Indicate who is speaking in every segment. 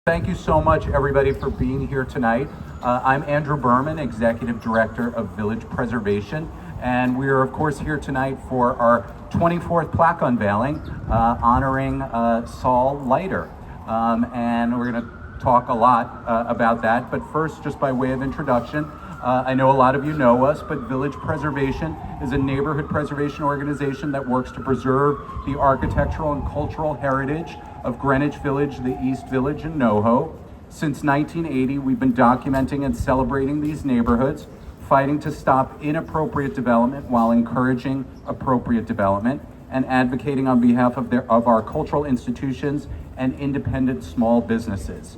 Speaker 1: Thank you so much, everybody, for being here tonight. I'm Andrew Berman, Executive Director of Village Preservation, and we are, of course, here tonight for our 24th plaque unveiling honoring Saul Leiter. And we're going to talk a lot about that, but first, just by way of introduction, I know a lot of you know us, but Village Preservation is a neighborhood preservation organization that works to preserve the architectural and cultural heritage of Greenwich Village, the East Village, and NoHo. Since 1980, we've been documenting and celebrating these neighborhoods, fighting to stop inappropriate development while encouraging appropriate development, and advocating on behalf of our cultural institutions and independent small businesses.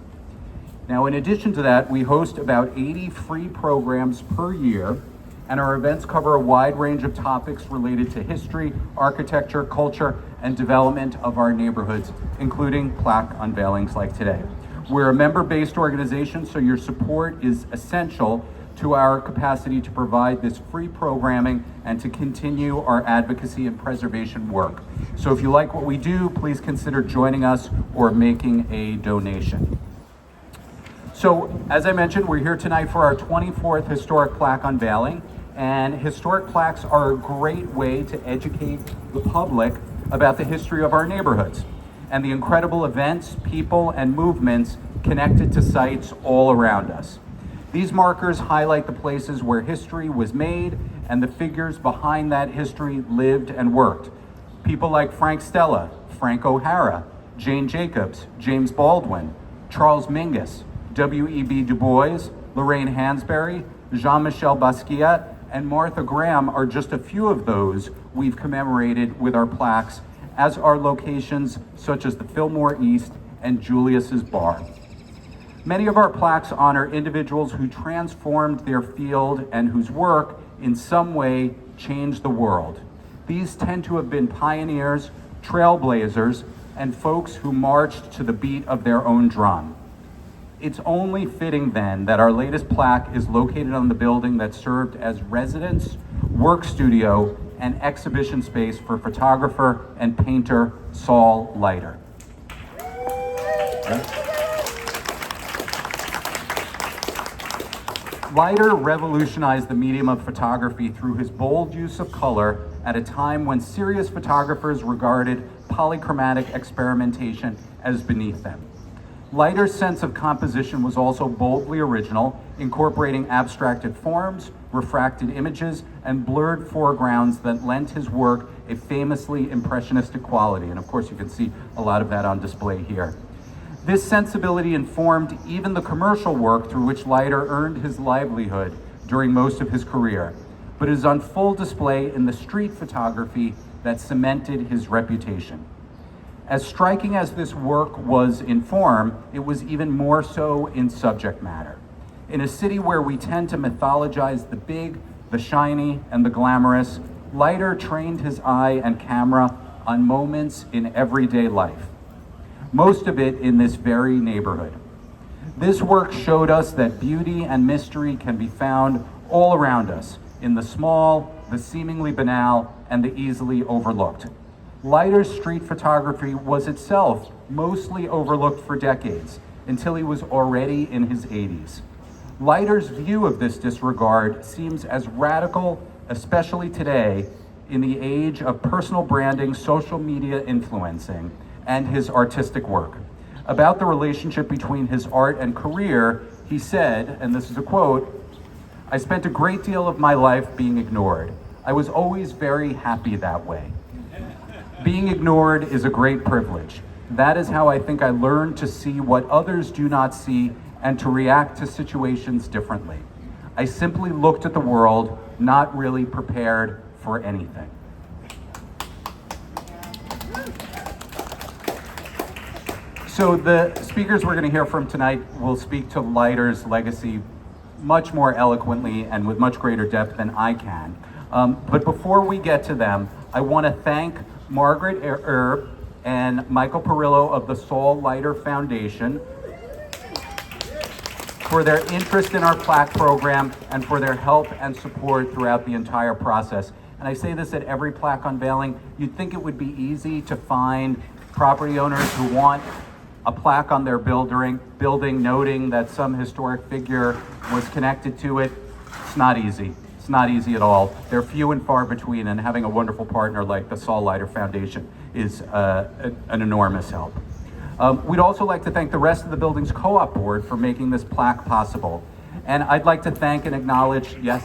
Speaker 1: Now, in addition to that, we host about 80 free programs per year, and our events cover a wide range of topics related to history, architecture, culture, and development of our neighborhoods, including plaque unveilings like today. We're a member-based organization, so your support is essential to our capacity to provide this free programming and to continue our advocacy and preservation work. So if you like what we do, please consider joining us or making a donation. So, as I mentioned, we're here tonight for our 24th historic plaque unveiling, and historic plaques are a great way to educate the public about the history of our neighborhoods and the incredible events, people, and movements connected to sites all around us. These markers highlight the places where history was made and the figures behind that history lived and worked. People like Frank Stella, Frank O'Hara, Jane Jacobs, James Baldwin, Charles Mingus, W.E.B. Du Bois, Lorraine Hansberry, Jean-Michel Basquiat, and Martha Graham are just a few of those we've commemorated with our plaques, as are locations such as the Fillmore East and Julius Bar. Many of our plaques honor individuals who transformed their field and whose work in some way changed the world. These tend to have been pioneers, trailblazers, and folks who marched to the beat of their own drum. It's only fitting then that our latest plaque is located on the building that served as residence, work studio, and exhibition space for photographer and painter Saul Leiter. Leiter revolutionized the medium of photography through his bold use of color at a time when serious photographers regarded polychromatic experimentation as beneath them. Leiter's sense of composition was also boldly original, incorporating abstracted forms, refracted images, and blurred foregrounds that lent his work a famously impressionistic quality. And of course, you can see a lot of that on display here. This sensibility informed even the commercial work through which Leiter earned his livelihood during most of his career, but is on full display in the street photography that cemented his reputation. As striking as this work was in form, it was even more so in subject matter. In a city where we tend to mythologize the big, the shiny, and the glamorous, Leiter trained his eye and camera on moments in everyday life, most of it in this very neighborhood. This work showed us that beauty and mystery can be found all around us, in the small, the seemingly banal, and the easily overlooked. Leiter's street photography was itself mostly overlooked for decades, until he was already in his 80s. Leiter's view of this disregard seems as radical, especially today, in the age of personal branding, social media influencing, and his artistic work. About the relationship between his art and career, he said, and this is a quote, "I spent a great deal of my life being ignored. I was always very happy that way. Being ignored is a great privilege. That is how I think I learned to see what others do not see and to react to situations differently. I simply looked at the world, not really prepared for anything." So the speakers we're going to hear from tonight will speak to Leiter's legacy much more eloquently and with much greater depth than I can. But before we get to them, I want to thank Margaret Erb and Michael Perillo of the Saul Leiter Foundation for their interest in our plaque program and for their help and support throughout the entire process. And I say this at every plaque unveiling. You'd think it would be easy to find property owners who want a plaque on their building noting that some historic figure was connected to it. It's not easy. It's not easy at all. They're few and far between, and having a wonderful partner like the Saul Leiter Foundation is an enormous help. We'd also like to thank the rest of the building's co-op board for making this plaque possible. And I'd like to thank and acknowledge, yes,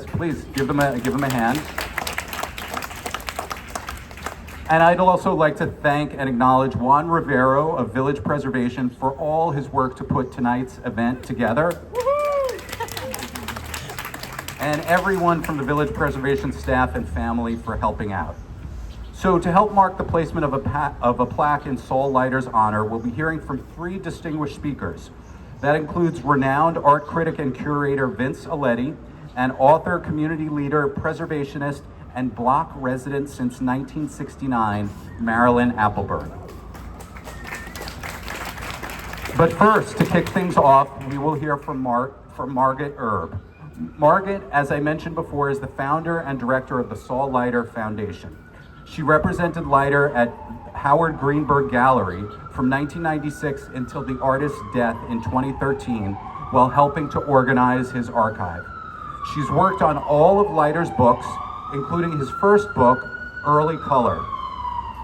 Speaker 1: please, give them a hand. And I'd also like to thank and acknowledge Juan Rivero of Village Preservation for all his work to put tonight's event together. And everyone from the Village Preservation staff and family for helping out. So to help mark the placement of a plaque in Saul Leiter's honor, we'll be hearing from 3 distinguished speakers. That includes renowned art critic and curator Vince Aletti, and author, community leader, preservationist, and block resident since 1969, Marilyn Appleburn. But first, to kick things off, we will hear from Margaret Erb. Margaret, as I mentioned before, is the founder and director of the Saul Leiter Foundation. She represented Leiter at Howard Greenberg Gallery from 1996 until the artist's death in 2013, while helping to organize his archive. She's worked on all of Leiter's books, including his first book, Early Color.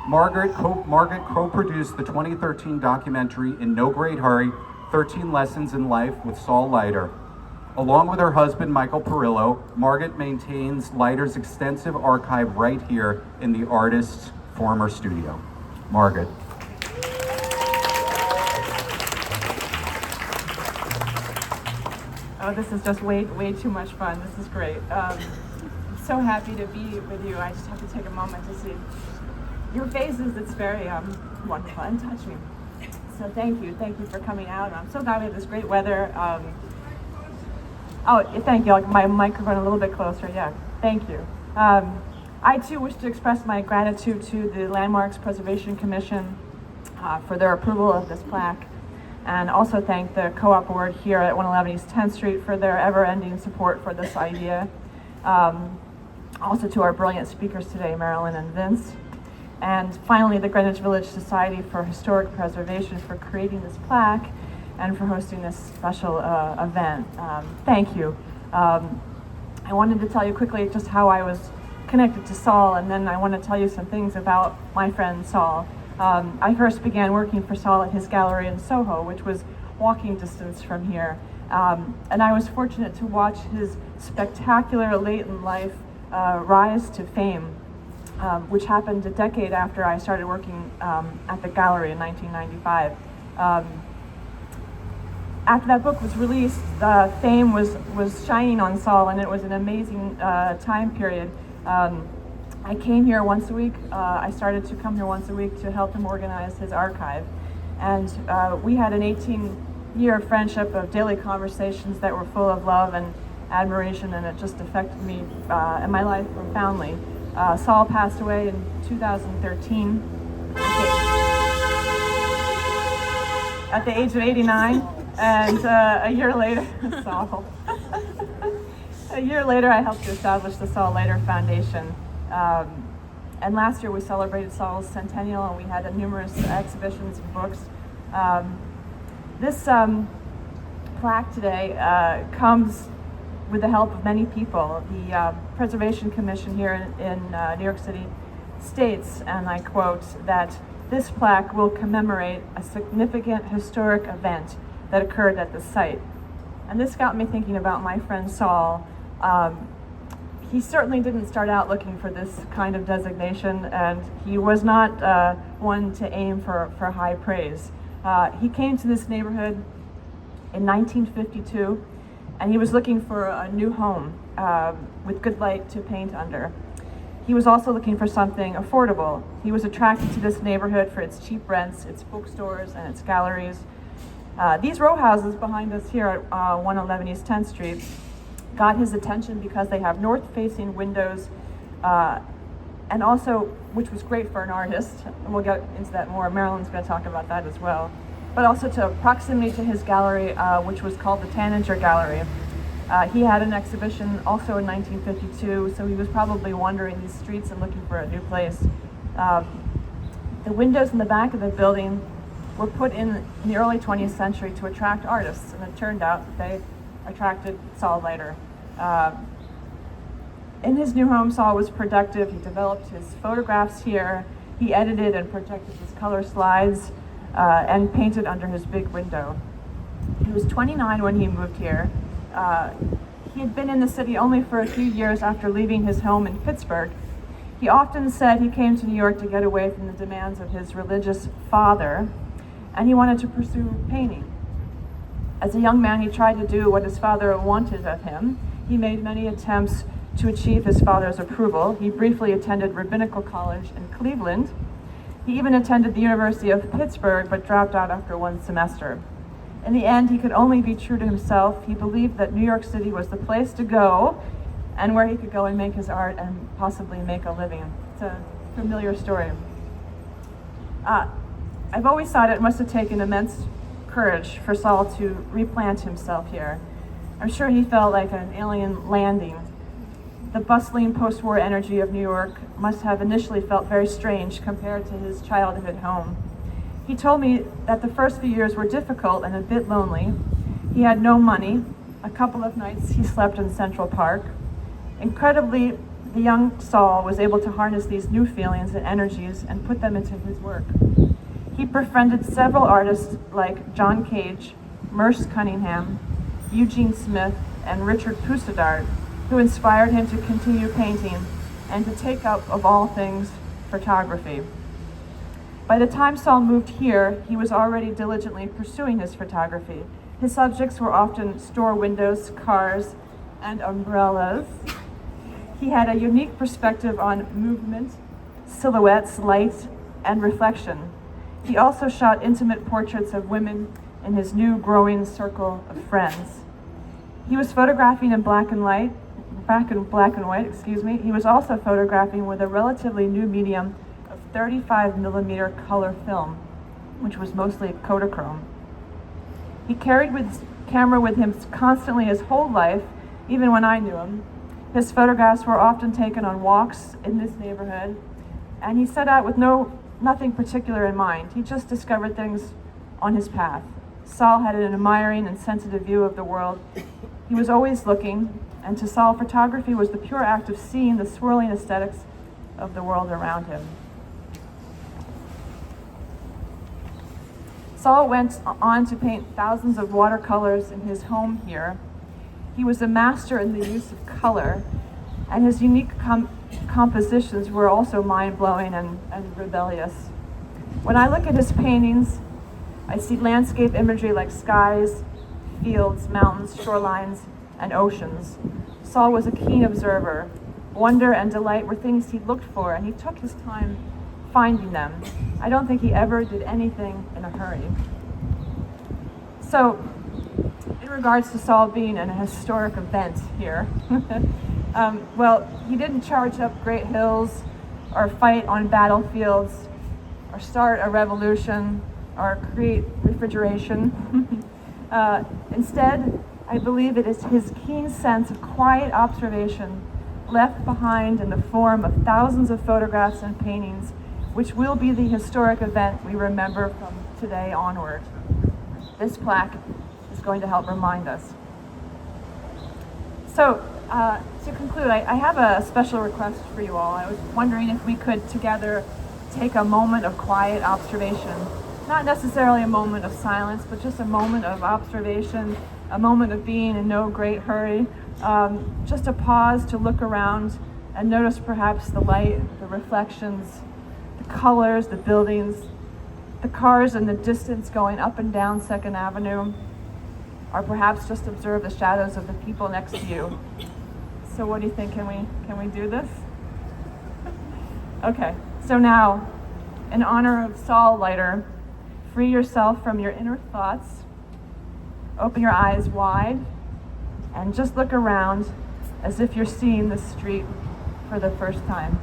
Speaker 1: Margaret co-produced the 2013 documentary In No Great Hurry, 13 Lessons in Life with Saul Leiter. Along with her husband, Michael Perillo, Margaret maintains Leiter's extensive archive right here in the artist's former studio. Margaret.
Speaker 2: Oh, this is just way too much fun. This is great. I'm so happy to be with you. I just have to take a moment to see your faces. It's very wonderful, and touching. So thank you for coming out. I'm so glad we have this great weather. Thank you. I'll get my microphone a little bit closer. Yeah, thank you. I too wish to express my gratitude to the Landmarks Preservation Commission for their approval of this plaque, and also thank the co-op board here at 111 East 10th Street for their ever-ending support for this idea. Also to our brilliant speakers today, Marilyn and Vince. And finally, the Greenwich Village Society for Historic Preservation for creating this plaque and for hosting this special event. Thank you. I wanted to tell you quickly just how I was connected to Saul, and then I want to tell you some things about my friend Saul. I first began working for Saul at his gallery in Soho, which was walking distance from here. And I was fortunate to watch his spectacular late in life rise to fame, which happened a decade after I started working at the gallery in 1995. After that book was released, fame was shining on Saul, and it was an amazing time period. I came here once a week. I started to come here once a week to help him organize his archive. And we had an 18-year friendship of daily conversations that were full of love and admiration, and it just affected me and my life profoundly. Saul passed away in 2013 at the age of 89. And a year later, Saul. A year later, I helped to establish the Saul Leiter Foundation. And last year, we celebrated Saul's centennial, and we had numerous exhibitions and books. This plaque today comes with the help of many people. The Preservation Commission here in New York City states, and I quote, that this plaque will commemorate a significant historic event that occurred at the site. And this got me thinking about my friend Saul. He certainly didn't start out looking for this kind of designation, and he was not one to aim for high praise. He came to this neighborhood in 1952, and he was looking for a new home with good light to paint under. He was also looking for something affordable. He was attracted to this neighborhood for its cheap rents, its bookstores, and its galleries. These row houses behind us here at 111 East 10th Street got his attention because they have north-facing windows, and also, which was great for an artist, and we'll get into that more. Marilyn's going to talk about that as well. But also to proximity to his gallery, which was called the Tanager Gallery. He had an exhibition also in 1952, so he was probably wandering these streets and looking for a new place. The windows in the back of the building were put in the early 20th century to attract artists, and it turned out that they attracted Saul Leiter. In his new home, Saul was productive. He developed his photographs here. He edited and projected his color slides and painted under his big window. He was 29 when he moved here. He had been in the city only for a few years after leaving his home in Pittsburgh. He often said he came to New York to get away from the demands of his religious father, and he wanted to pursue painting. As a young man, he tried to do what his father wanted of him. He made many attempts to achieve his father's approval. He briefly attended rabbinical college in Cleveland. He even attended the University of Pittsburgh, but dropped out after one semester. In the end, he could only be true to himself. He believed that New York City was the place to go and where he could go and make his art and possibly make a living. It's a familiar story. I've always thought it must have taken immense courage for Saul to replant himself here. I'm sure he felt like an alien landing. The bustling post-war energy of New York must have initially felt very strange compared to his childhood home. He told me that the first few years were difficult and a bit lonely. He had no money. A couple of nights he slept in Central Park. Incredibly, the young Saul was able to harness these new feelings and energies and put them into his work. He befriended several artists like John Cage, Merce Cunningham, Eugene Smith, and Richard Poussadart, who inspired him to continue painting and to take up, of all things, photography. By the time Saul moved here, he was already diligently pursuing his photography. His subjects were often store windows, cars, and umbrellas. He had a unique perspective on movement, silhouettes, light, and reflection. He also shot intimate portraits of women in his new growing circle of friends. He was photographing in black and white. He was also photographing with a relatively new medium of 35 millimeter color film, which was mostly Kodachrome. He carried his camera with him constantly his whole life, even when I knew him. His photographs were often taken on walks in this neighborhood, and he set out with nothing particular in mind. He just discovered things on his path. Saul had an admiring and sensitive view of the world. He was always looking, and to Saul, photography was the pure act of seeing the swirling aesthetics of the world around him. Saul went on to paint thousands of watercolors in his home here. He was a master in the use of color, and his unique compositions were also mind-blowing and rebellious. When I look at his paintings, I see landscape imagery like skies, fields, mountains, shorelines, and oceans. Saul was a keen observer. Wonder and delight were things he looked for, and he took his time finding them. I don't think he ever did anything in a hurry. So, in regards to Saul being an historic event here, well, he didn't charge up great hills or fight on battlefields or start a revolution or create refrigeration. Instead, I believe it is his keen sense of quiet observation left behind in the form of thousands of photographs and paintings, which will be the historic event we remember from today onward. This plaque is going to help remind us. So, to conclude, I have a special request for you all. I was wondering if we could together take a moment of quiet observation. Not necessarily a moment of silence, but just a moment of observation, a moment of being in no great hurry, just a pause to look around and notice perhaps the light, the reflections, the colors, the buildings, the cars in the distance going up and down 2nd Avenue, or perhaps just observe the shadows of the people next to you. So what do you think? Can we do this? Okay, so now, in honor of Saul Leiter, free yourself from your inner thoughts, open your eyes wide, and just look around as if you're seeing the street for the first time.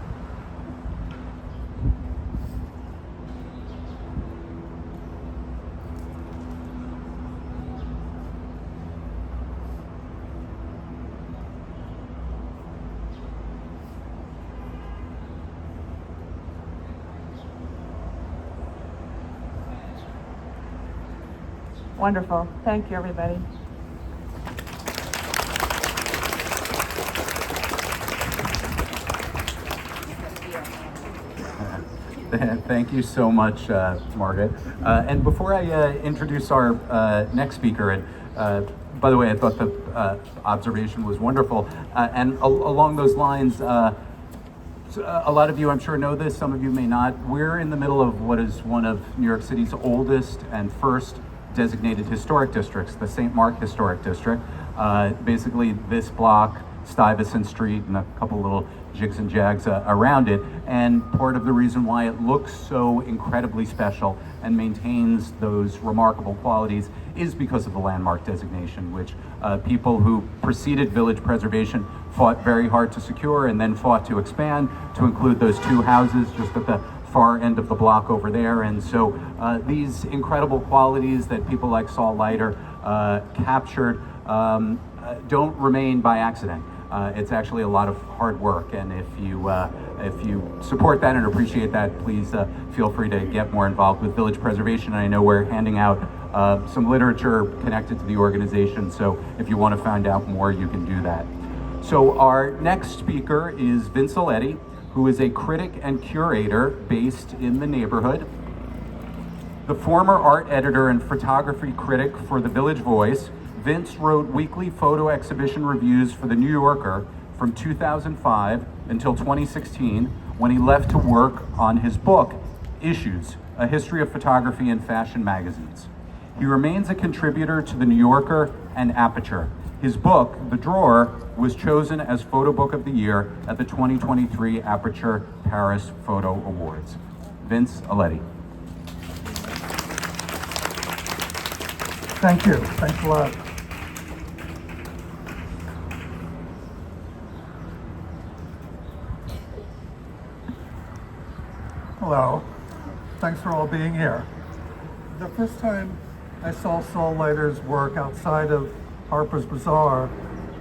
Speaker 2: Wonderful. Thank you, everybody.
Speaker 1: Thank you so much, Margaret. And before I introduce our next speaker, and by the way, I thought the observation was wonderful. And along those lines, a lot of you, I'm sure, know this, some of you may not. We're in the middle of what is one of New York City's oldest and first designated historic districts, the St. Mark Historic District. Basically, this block, Stuyvesant Street, and a couple little jigs and jags around it. And part of the reason why it looks so incredibly special and maintains those remarkable qualities is because of the landmark designation, which people who preceded village preservation fought very hard to secure and then fought to expand to include those two houses just at the far end of the block over there. And so these incredible qualities that people like Saul Leiter captured don't remain by accident. It's actually a lot of hard work, and if you support that and appreciate that, please feel free to get more involved with village preservation. And I know we're handing out some literature connected to the organization, so if you want to find out more, you can do that. So our next speaker is Vince Aletti, who is a critic and curator based in the neighborhood. The former art editor and photography critic for the Village Voice, Vince wrote weekly photo exhibition reviews for The New Yorker from 2005 until 2016, when he left to work on his book, Issues, A History of Photography and Fashion Magazines. He remains a contributor to The New Yorker and Aperture. His book, The Drawer, was chosen as Photo Book of the Year at the 2023 Aperture Paris Photo Awards. Vince Aletti.
Speaker 3: Thank you. Thanks a lot. Hello. Thanks for all being here. The first time I saw Saul Leiter's work outside of Harper's Bazaar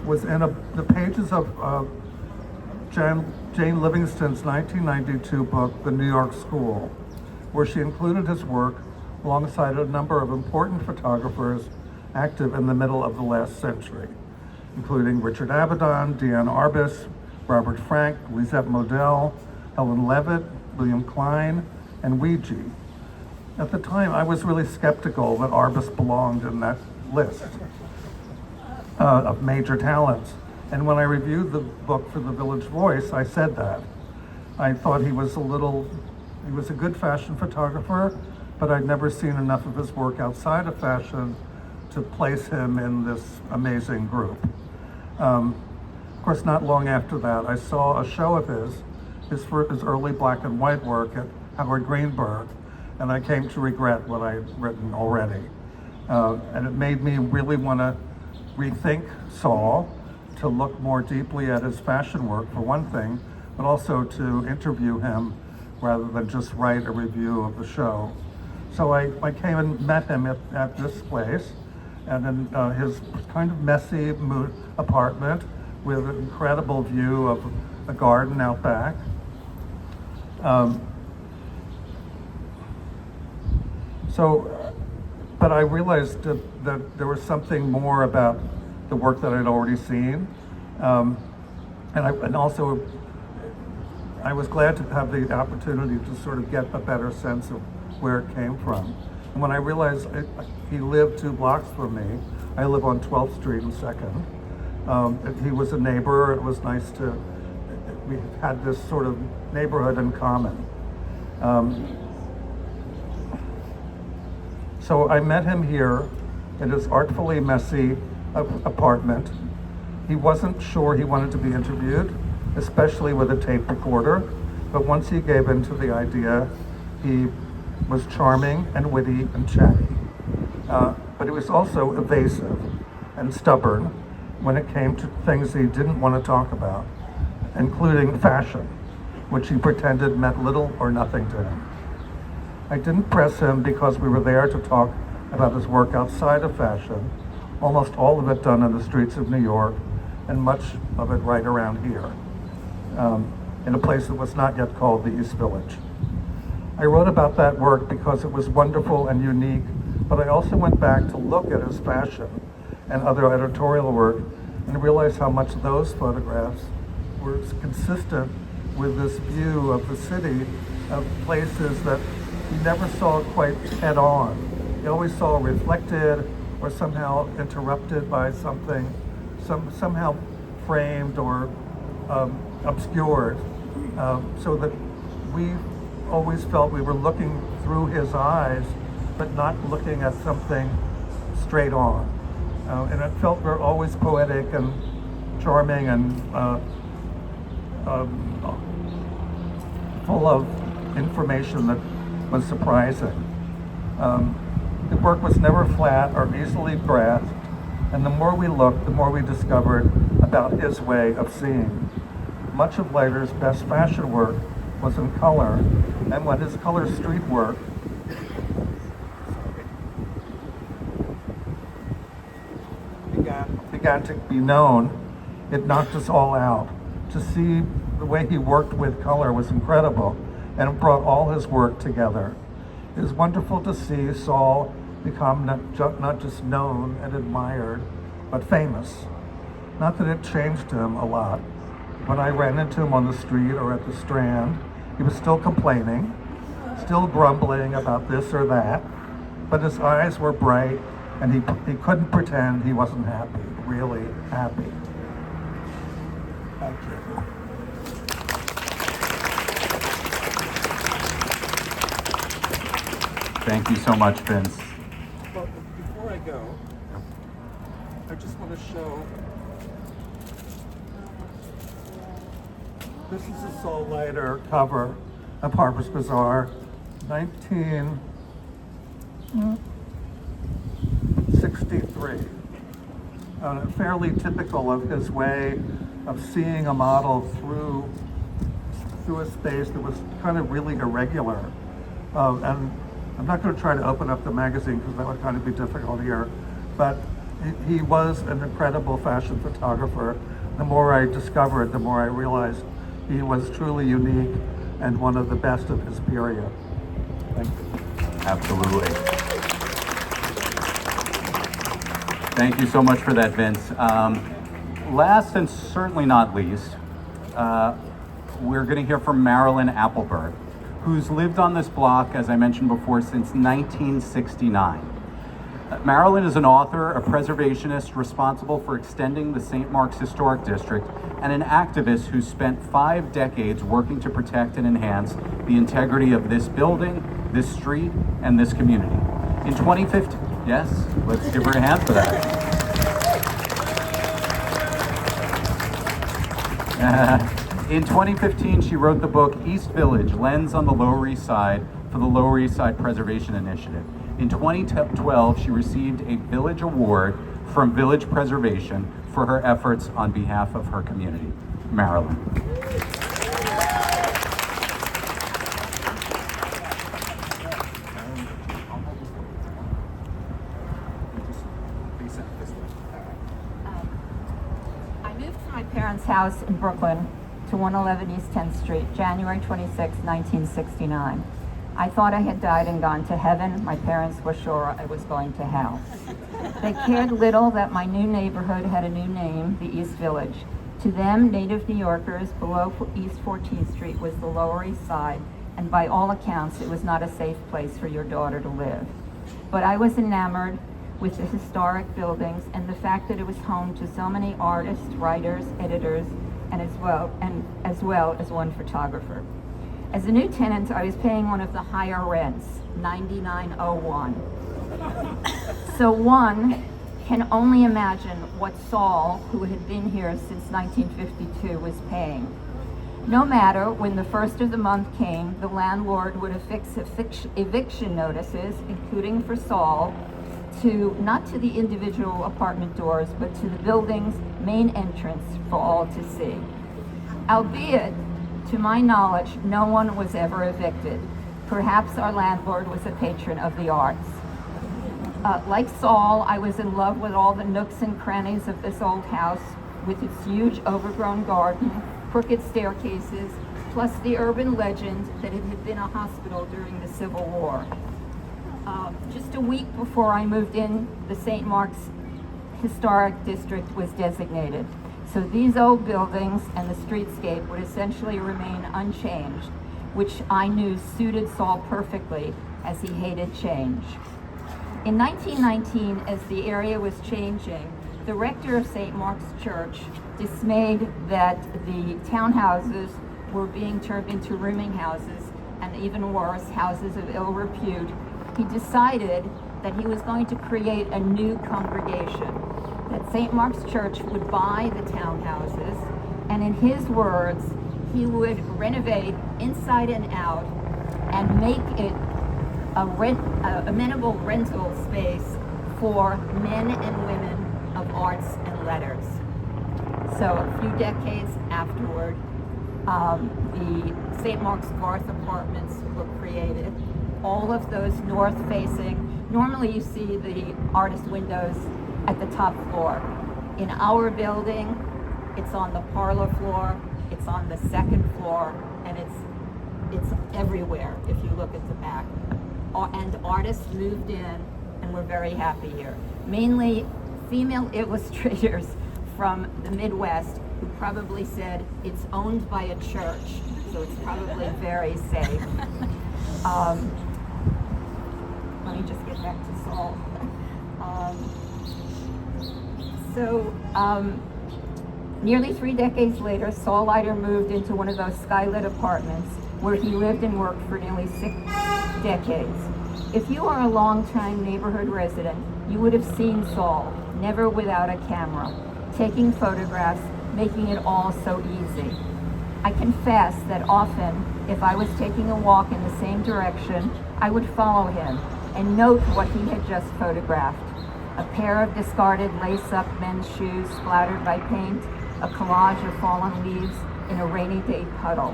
Speaker 3: was in the pages of Jane Livingston's 1992 book, The New York School, where she included his work alongside a number of important photographers active in the middle of the last century, including Richard Avedon, Diane Arbus, Robert Frank, Lisette Modell, Helen Levitt, William Klein, and Ouija. At the time, I was really skeptical that Arbus belonged in that list of major talents. And when I reviewed the book for the Village Voice, I said that. I thought he was a good fashion photographer, but I'd never seen enough of his work outside of fashion to place him in this amazing group. Of course, not long after that, I saw a show of his early black and white work at Howard Greenberg, and I came to regret what I had written already. And it made me really want to rethink Saul, to look more deeply at his fashion work, for one thing, but also to interview him rather than just write a review of the show. So I came and met him at this place, and in his kind of messy apartment with an incredible view of the garden out back. But I realized that there was something more about the work that I'd already seen. And also, I was glad to have the opportunity to sort of get a better sense of where it came from. And when I realized he lived 2 blocks from me, I live on 12th Street and 2nd. He was a neighbor. It was nice we had this sort of neighborhood in common. So I met him here in his artfully messy apartment. He wasn't sure he wanted to be interviewed, especially with a tape recorder, but once he gave in to the idea, he was charming and witty and chatty. But he was also evasive and stubborn when it came to things he didn't want to talk about, including fashion, which he pretended meant little or nothing to him. I didn't press him because we were there to talk about his work outside of fashion, almost all of it done in the streets of New York, and much of it right around here, in a place that was not yet called the East Village. I wrote about that work because it was wonderful and unique but I also went back to look at his fashion and other editorial work and realized how much those photographs were consistent with this view of the city, of places that he never saw quite head on. He always saw reflected or somehow interrupted by something, somehow framed or obscured, so that we always felt we were looking through his eyes, but not looking at something straight on. And it felt very always poetic and charming and full of information that was surprising. The work was never flat or easily grasped, and the more we looked, the more we discovered about his way of seeing. Much of Leiter's best fashion work was in color, and when his color street work began to be known, it knocked us all out. To see the way he worked with color was incredible, and it brought all his work together. It is wonderful to see Saul become not just known and admired, but famous. Not that it changed him a lot. When I ran into him on the street or at the Strand, he was still complaining, still grumbling about this or that, but his eyes were bright and he couldn't pretend he wasn't happy, really happy. Thank you.
Speaker 1: Thank you so much, Vince.
Speaker 3: Well, before I go, I just want to show, this is a Saul Leiter cover of Harper's Bazaar, 1963. Fairly typical of his way of seeing a model through a space that was kind of really irregular. And I'm not going to try to open up the magazine because that would kind of be difficult here, but he was an incredible fashion photographer. The more I discovered, the more I realized he was truly unique and one of the best of his period. Thank you.
Speaker 1: Absolutely. Thank you so much for that, Vince. Last and certainly not least, we're going to hear from Marilyn Appleberg, who's lived on this block, as I mentioned before, since 1969. Marilyn is an author, a preservationist responsible for extending the St. Mark's Historic District, and an activist who spent 5 decades working to protect and enhance the integrity of this building, this street, and this community. In 2015, yes, let's give her a hand for that. In 2015, she wrote the book East Village, Lens on the Lower East Side for the Lower East Side Preservation Initiative. In 2012, she received a Village Award from Village Preservation for her efforts on behalf of her community. Marilyn.
Speaker 4: I moved from my parents' house in Brooklyn to 111 East 10th Street, January 26, 1969. I thought I had died and gone to heaven. My parents were sure I was going to hell. They cared little that my new neighborhood had a new name, the East Village. To them, native New Yorkers, below East 14th Street was the Lower East Side, and by all accounts, it was not a safe place for your daughter to live. But I was enamored with the historic buildings and the fact that it was home to so many artists, writers, editors, and as well as one photographer. As a new tenant, I was paying one of the higher rents, $99.01. So one can only imagine what Saul, who had been here since 1952, was paying. No matter when the first of the month came, the landlord would affix eviction notices, including for Saul, not to the individual apartment doors, but to the building's main entrance for all to see. Albeit, to my knowledge, no one was ever evicted. Perhaps our landlord was a patron of the arts. Like Saul, I was in love with all the nooks and crannies of this old house, with its huge overgrown garden, crooked staircases, plus the urban legend that it had been a hospital during the Civil War. Just a week before I moved in, the St. Mark's Historic District was designated. So these old buildings and the streetscape would essentially remain unchanged, which I knew suited Saul perfectly, as he hated change. In 1919, as the area was changing, the rector of St. Mark's Church, dismayed that the townhouses were being turned into rooming houses, and even worse, houses of ill repute, he decided that he was going to create a new congregation, that St. Mark's Church would buy the townhouses, and in his words, he would renovate inside and out and make it a amenable rental space for men and women of arts and letters. So a few decades afterward, the St. Mark's Garth Apartments were created. All of those north-facing, normally you see the artist windows at the top floor. In our building, it's on the parlor floor, it's on the second floor, and it's everywhere if you look at the back. And artists moved in, and we're very happy here. Mainly female illustrators from the Midwest who probably said it's owned by a church, so it's probably very safe. Let me just get back to Saul. Nearly 3 decades later, Saul Leiter moved into one of those skylit apartments where he lived and worked for nearly 6 decades. If you are a long-time neighborhood resident, you would have seen Saul, never without a camera, taking photographs, making it all so easy. I confess that often, if I was taking a walk in the same direction, I would follow him and note what he had just photographed. A pair of discarded lace-up men's shoes splattered by paint, a collage of fallen leaves in a rainy day puddle.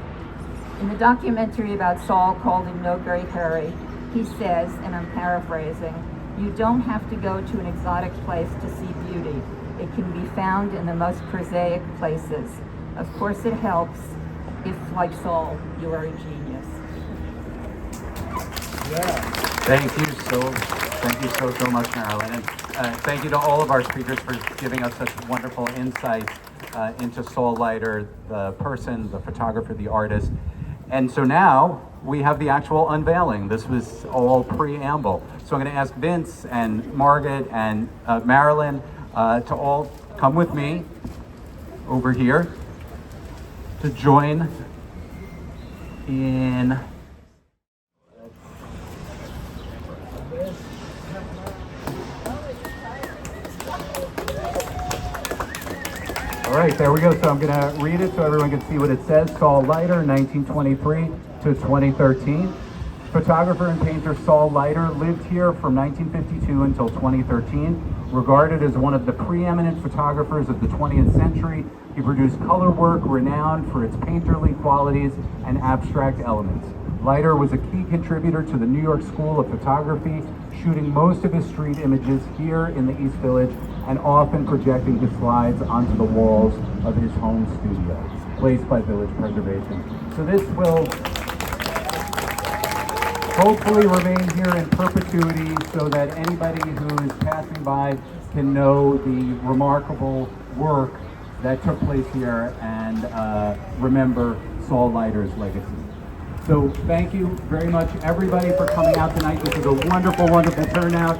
Speaker 4: In the documentary about Saul called In No Great Hurry, he says, and I'm paraphrasing, "You don't have to go to an exotic place to see beauty. It can be found in the most prosaic places. Of course it helps if, like Saul, you are a genius."
Speaker 1: Thank you so much, Marilyn. And thank you to all of our speakers for giving us such wonderful insights into Saul Leiter, the person, the photographer, the artist. And so now we have the actual unveiling. This was all preamble. So I'm going to ask Vince and Margaret and Marilyn to all come with me over here to join in. All right, there we go. So I'm going to read it so everyone can see what it says. Saul Leiter, 1923 to 2013. Photographer and painter Saul Leiter lived here from 1952 until 2013. Regarded as one of the preeminent photographers of the 20th century, he produced color work renowned for its painterly qualities and abstract elements. Leiter was a key contributor to the New York School of Photography, shooting most of his street images here in the East Village and often projecting his slides onto the walls of his home studio, placed by Village Preservation. So this will hopefully remain here in perpetuity so that anybody who is passing by can know the remarkable work that took place here and remember Saul Leiter's legacy. So thank you very much, everybody, for coming out tonight. This is a wonderful, wonderful turnout.